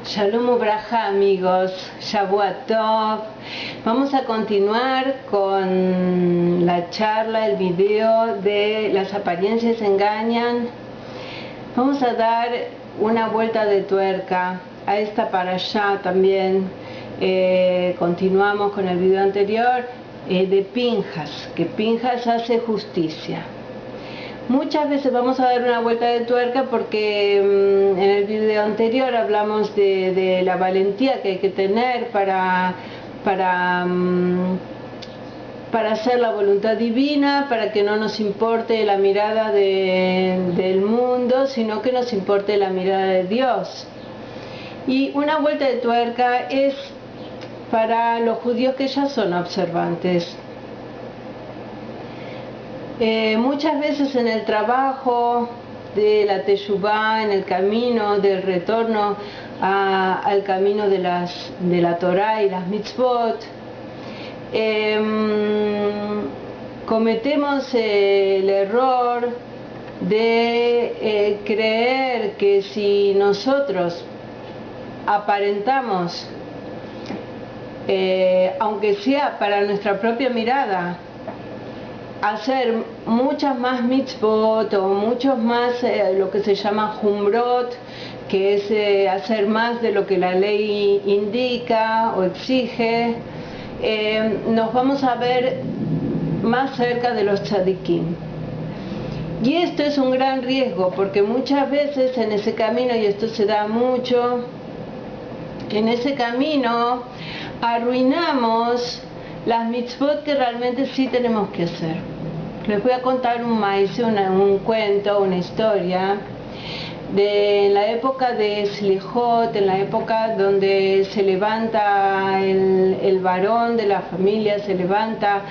Shalom Ubraja, amigos, Shavua Tov. Vamos a continuar con la charla, el video de las apariencias engañan. Vamos a dar una vuelta de tuerca a esta parashá también. Continuamos con el video anterior de Pinjas, que Pinjas hace justicia. Muchas veces vamos a dar una vuelta de tuerca porque en el video anterior hablamos de la valentía que hay que tener para hacer la voluntad divina, para que no nos importe la mirada del mundo, sino que nos importe la mirada de Dios. Y una vuelta de tuerca es para los judíos que ya son observantes. Muchas veces en el trabajo de la Teshuvá, en el camino del retorno al camino de la Torá y las mitzvot, cometemos el error de creer que si nosotros aparentamos, aunque sea para nuestra propia mirada, hacer muchas más mitzvot o muchos más lo que se llama humrot, que es hacer más de lo que la ley indica o exige, nos vamos a ver más cerca de los tzadikim. Y esto es un gran riesgo porque muchas veces en ese camino, y esto se da mucho, en ese camino arruinamos las mitzvot que realmente sí tenemos que hacer. Les voy a contar un cuento, una historia de la época de Slijot, en la época donde se levanta el varón de la familia, se levanta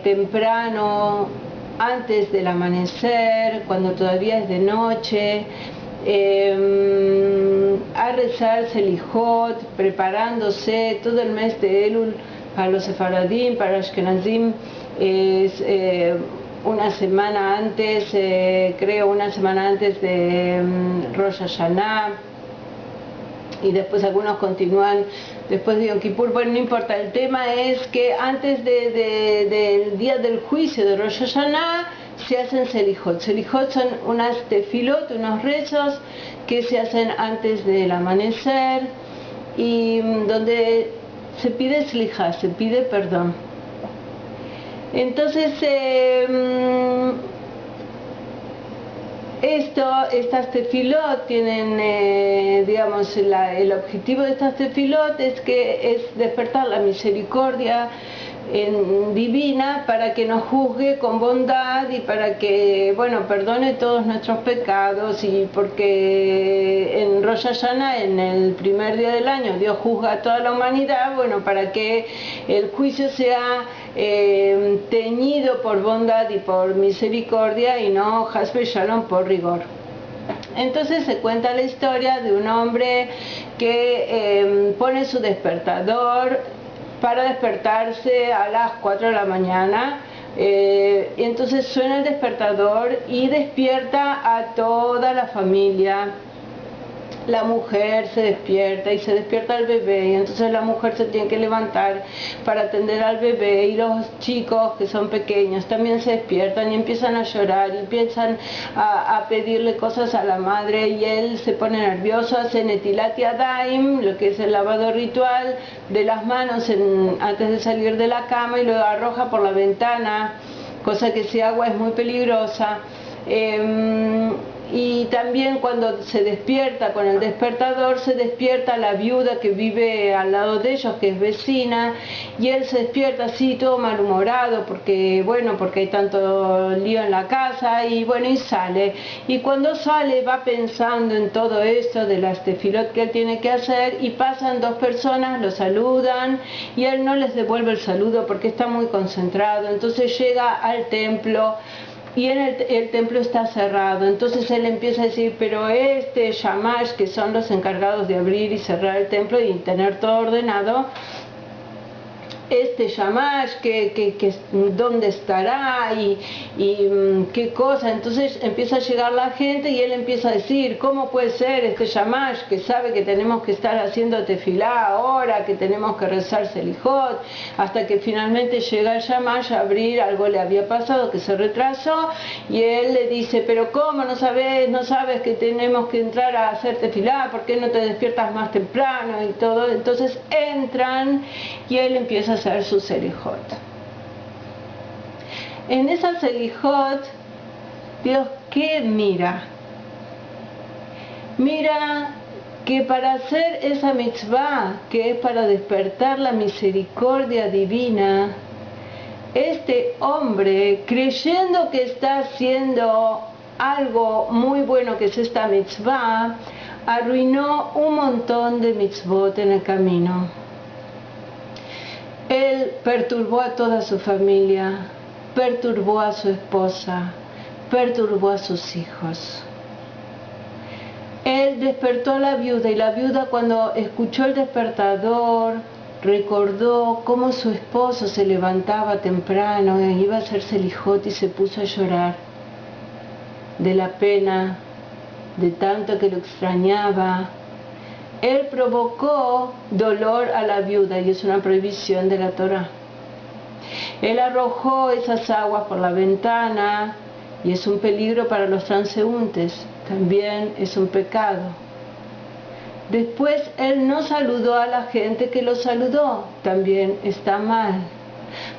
temprano, antes del amanecer, cuando todavía es de noche, a rezar Slijot, preparándose todo el mes de Elul. Para los sefaradim, para Ashkenazim es una semana antes, una semana antes de Rosh Hashanah, y después algunos continúan después de Yom Kippur. Bueno, no importa, el tema es que antes del día del juicio de Rosh Hashanah se hacen Selijot. Selijot son unas tefilot, unos rezos que se hacen antes del amanecer y donde se pide slija, se pide perdón. Entonces, estas tefilot tienen, digamos, el objetivo de estas tefilot es despertar la misericordia divina para que nos juzgue con bondad y para que, bueno, perdone todos nuestros pecados, y porque en Rosh Hashanah, en el primer día del año, Dios juzga a toda la humanidad, bueno, para que el juicio sea teñido por bondad y por misericordia y no Hasbe Shalom por rigor. Entonces se cuenta la historia de un hombre que pone su despertador para despertarse a las 4 de la mañana, y entonces suena el despertador y despierta a toda la familia. La mujer se despierta y se despierta el bebé, y entonces la mujer se tiene que levantar para atender al bebé, y los chicos que son pequeños también se despiertan y empiezan a llorar y empiezan a pedirle cosas a la madre, y él se pone nervioso, hace netilat yadayim, lo que es el lavado ritual de las manos antes de salir de la cama, y lo arroja por la ventana, cosa que si agua es muy peligrosa. Y también cuando se despierta con el despertador, se despierta la viuda que vive al lado de ellos, que es vecina, y él se despierta así todo malhumorado porque hay tanto lío en la casa, y bueno, y sale. Y cuando sale va pensando en todo esto de las tefilot que él tiene que hacer, y pasan dos personas, lo saludan y él no les devuelve el saludo porque está muy concentrado. Entonces llega al templo y el templo está cerrado. Entonces él empieza a decir, pero Shamash, que son los encargados de abrir y cerrar el templo y tener todo ordenado, este Shamash, dónde estará y qué cosa. Entonces empieza a llegar la gente y él empieza a decir, ¿cómo puede ser este Shamash que sabe que tenemos que estar haciendo tefilá ahora, que tenemos que rezar Selijot? Hasta que finalmente llega el Shamash a abrir, algo le había pasado, que se retrasó, y él le dice, pero ¿cómo no sabes que tenemos que entrar a hacer tefilá? ¿Por qué no te despiertas más temprano? Y todo. Entonces entran y él empieza a hacer su Selijot. En esa Selijot, Dios, ¿qué mira? Mira que para hacer esa mitzvah, que es para despertar la misericordia divina, este hombre, creyendo que está haciendo algo muy bueno, que es esta mitzvah, arruinó un montón de mitzvot en el camino. Él perturbó a toda su familia, perturbó a su esposa, perturbó a sus hijos. Él despertó a la viuda, y la viuda, cuando escuchó el despertador, recordó cómo su esposo se levantaba temprano e iba a hacer Selijot, y se puso a llorar de la pena, de tanto que lo extrañaba. Él provocó dolor a la viuda, y es una prohibición de la Torá. Él arrojó esas aguas por la ventana, y es un peligro para los transeúntes, también es un pecado. Después él no saludó a la gente que lo saludó, también está mal.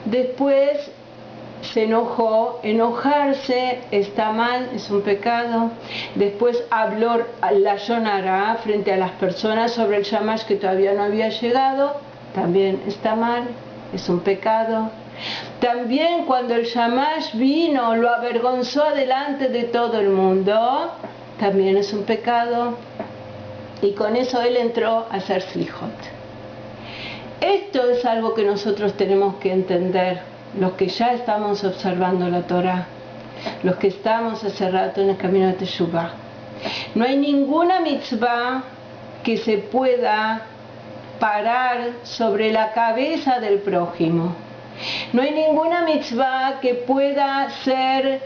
Después se enojó, enojarse está mal, es un pecado. Después habló lashon hara frente a las personas sobre el Shamash que todavía no había llegado, también está mal, es un pecado. También cuando el Shamash vino, lo avergonzó delante de todo el mundo, también es un pecado. Y con eso él entró a hacer Selijot. Esto es algo que nosotros tenemos que entender, los que ya estamos observando la Torá, los que estamos hace rato en el camino de Teshuvah. No hay ninguna mitzvah que se pueda parar sobre la cabeza del prójimo. No hay ninguna mitzvah que pueda ser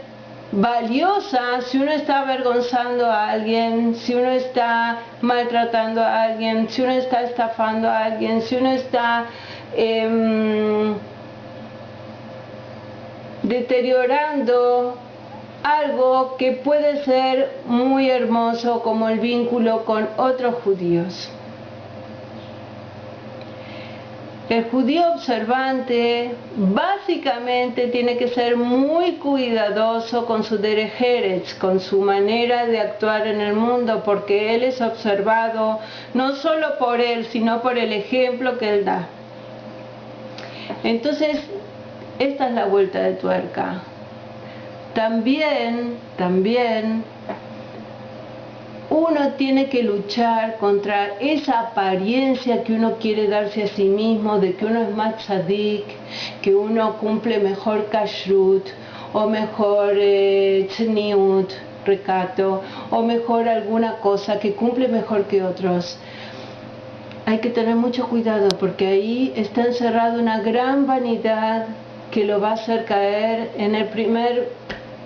valiosa si uno está avergonzando a alguien, si uno está maltratando a alguien, si uno está estafando a alguien, si uno está deteriorando algo que puede ser muy hermoso, como el vínculo con otros judíos. El judío observante básicamente tiene que ser muy cuidadoso con su derech eretz, con su manera de actuar en el mundo, porque él es observado no solo por él, sino por el ejemplo que él da. Entonces, esta es la vuelta de tuerca. También uno tiene que luchar contra esa apariencia que uno quiere darse a sí mismo, de que uno es más tzadik, que uno cumple mejor kashrut, o mejor tzniut, recato, o mejor alguna cosa, que cumple mejor que otros. Hay que tener mucho cuidado, porque ahí está encerrada una gran vanidad que lo va a hacer caer en el primer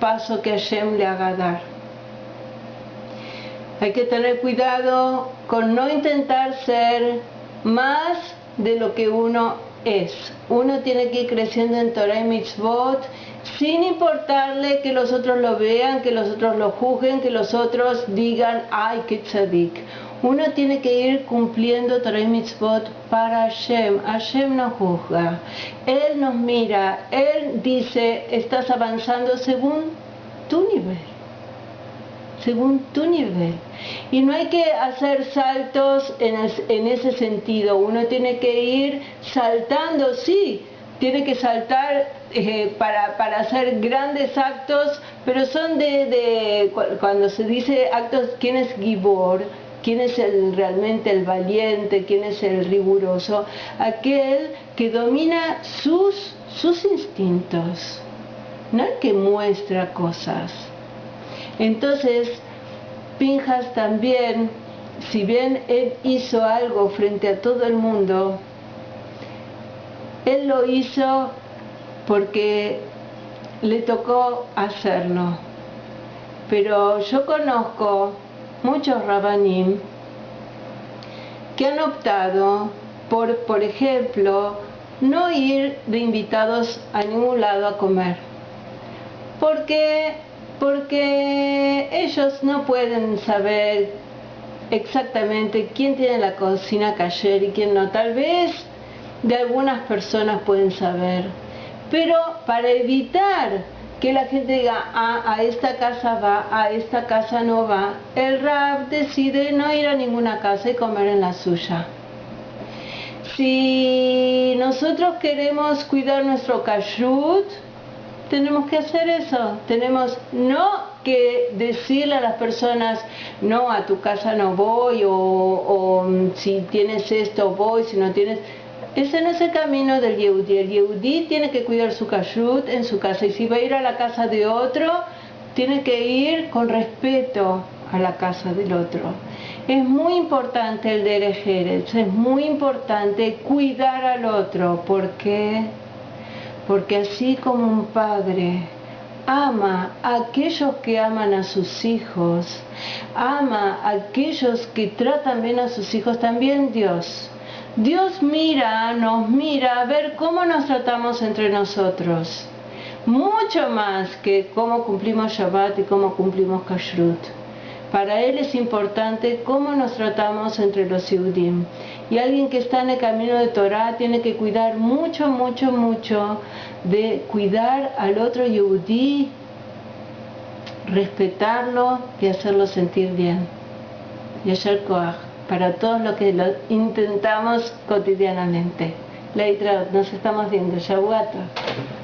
paso que Hashem le haga dar. Hay que tener cuidado con no intentar ser más de lo que uno es. Uno tiene que ir creciendo en Torah y Mitzvot sin importarle que los otros lo vean, que los otros lo juzguen, que los otros digan, ¡ay, qué tzadik! Uno tiene que ir cumpliendo Torah y Mitzvot para Hashem. Hashem nos juzga, Él nos mira, Él dice, estás avanzando según tu nivel. Según tu nivel. Y no hay que hacer saltos en ese sentido. Uno tiene que ir saltando, sí, tiene que saltar para hacer grandes actos, pero son cuando se dice actos, ¿quién es Gibor? ¿Quién es realmente el valiente? ¿Quién es el riguroso? Aquel que domina sus instintos, no el que muestra cosas. Entonces, Pinjas también, si bien él hizo algo frente a todo el mundo, él lo hizo porque le tocó hacerlo. Pero yo conozco muchos rabanim que han optado por ejemplo, no ir de invitados a ningún lado a comer. Porque ellos no pueden saber exactamente quién tiene la cocina kasher y quién no. Tal vez de algunas personas pueden saber. Pero para evitar que la gente diga, a esta casa va, a esta casa no va, el Rab decide no ir a ninguna casa y comer en la suya. Si nosotros queremos cuidar nuestro kashrut, tenemos que hacer eso. Tenemos no que decirle a las personas, no, a tu casa no voy, o si tienes esto voy, si no tienes... Ese no es el camino del Yehudí. El Yehudí tiene que cuidar su kashrut en su casa, y si va a ir a la casa de otro, tiene que ir con respeto a la casa del otro. Es muy importante el derech eretz, es muy importante cuidar al otro. ¿Por qué? Porque así como un padre ama a aquellos que aman a sus hijos, ama a aquellos que tratan bien a sus hijos, también Dios nos mira a ver cómo nos tratamos entre nosotros, mucho más que cómo cumplimos Shabbat y cómo cumplimos Kashrut. Para Él es importante cómo nos tratamos entre los Yehudim. Y alguien que está en el camino de Torah tiene que cuidar mucho de cuidar al otro Yehudí, respetarlo y hacerlo sentir bien. Yasher Koach, para todos los que lo intentamos cotidianamente. Leitraot, nos estamos viendo. Shavuot Tov.